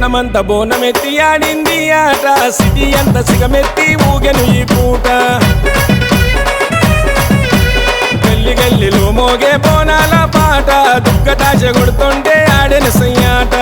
పట్నమంత బోనమెత్తి ఆడింది ఆట సిటీ అంత సిగమెత్తి ఊగెను ఈ పూట గల్లి గల్లిలో మోగే బోనాల పాట దుఃఖతాశ కొడుతుంటే ఆడెను సయ్యాట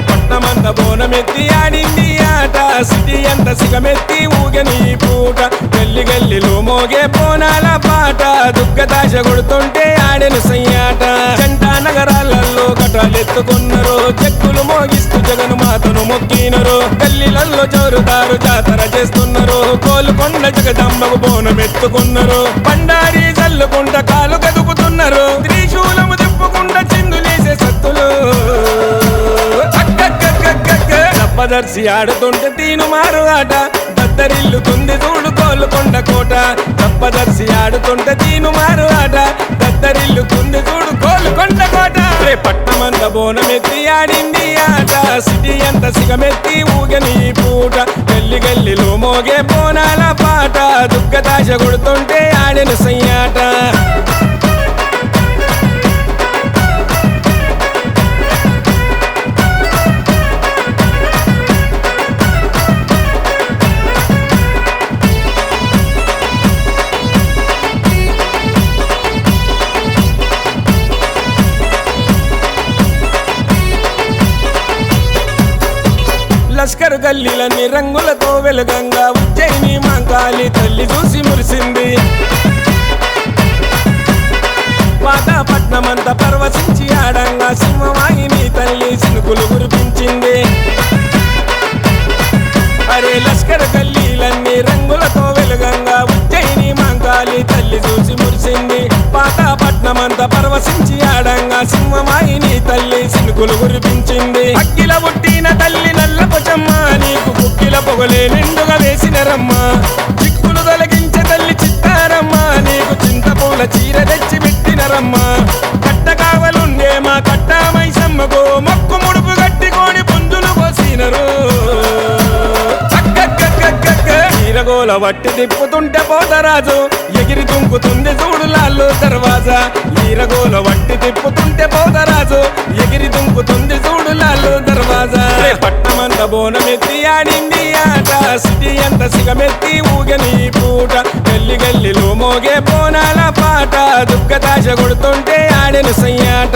పట్నమంత బోనమెత్తి ఆడింది ఆట సిటీ అంత సిగమెత్తి ఊగెను ఈ పూట గల్లి గల్లిలో మోగే బోనాల పాట దుఃఖతాశ కొడుతుంటే ఆడెను సయ్యాట జంట నగరాలలో కటాలెత్తుకున్నారు చెక్కులు మోగిస్తూ జగను మాతను మొక్కినరు గల్లీలలో జోరుదారు జాతర చేస్తున్నారు కోలుకొండ జగదంబకు బోనమెత్తుకున్నారు బండారి జల్లుకుంట కాలు కదుపుతున్నారు త్రిశూలము తిప్పుకుంట చిందులేసే సత్తులు దర్శి ఆడుతుంటే తీను మారు ఆట దద్దరిల్లుతుంది చూడు కోలుకొండ కోట దర్శి ఆడుతుంటే తీను మారు ఆట దద్దరిల్లుతుంది చూడు కోలుకొండ కోట పట్నమంత బోనమెత్తి ఆడింది ఆట సిటీ అంత సిగమెత్తి ఊగని ఈ పూట గల్లి గల్లిలో మోగే బోనాల పాట దుఃఖతాశ కొడుతుంటే ఆడెను సయ్యాట లష్కరు గల్లీలన్నీ రంగులతో వెలుగంగా ఉజ్జయిని మాంకాళి తల్లి చూసి మురిసింది పాతపట్నమంతా పర్వశించి ఆడంగా సింహవాహిని తల్లి సినుకులు కురిపించింది అరే లష్కరు గల్లీలన్నీ రంగులతో వెలుగంగా ఉజ్జయిని మాంకాళి తల్లి చూసి మురిసింది పాతపట్నమంతా పర్వశించి ఆడంగా సింహవాహిని తల్లి సినుకులు కురిపించింది అక్కిల పుట్టిన తల్లి నల్ల పొచమ్మ నీకు కుక్కిల పొగలే నిండుగా వేసిన రమ్మ చిక్కులు తొలగించే తల్లి చిత్తారమ్మ నీకు చింతపూల చీర తెచ్చి పెట్టిన రమ్మ కట్ట కావలుండే మా కట్ట మైసమ్మకు మొక్కు ముడుపు కట్టికోని పుంజులు పోసినరు చీరగోల వట్టి తిప్పుతుంటే పోతరాజు ఎగిరి తుంకుతుంది చూడు లాల్లో దర్వాజా ఈరగోల వట్టి తిప్పుతుంటే పోతరాజు ఎగిరి తుంకుతుంది చూడు లాల్లో దర్వాజా పట్నమంత బోనమెత్తి ఆడింది ఆట సిటీ అంత సిగమెత్తి ఊగని పూట గల్లి గల్లిలో మోగే బోనాల పాట దుఃఖతాశ కొడుతుంటే ఆడెను సయ్యాట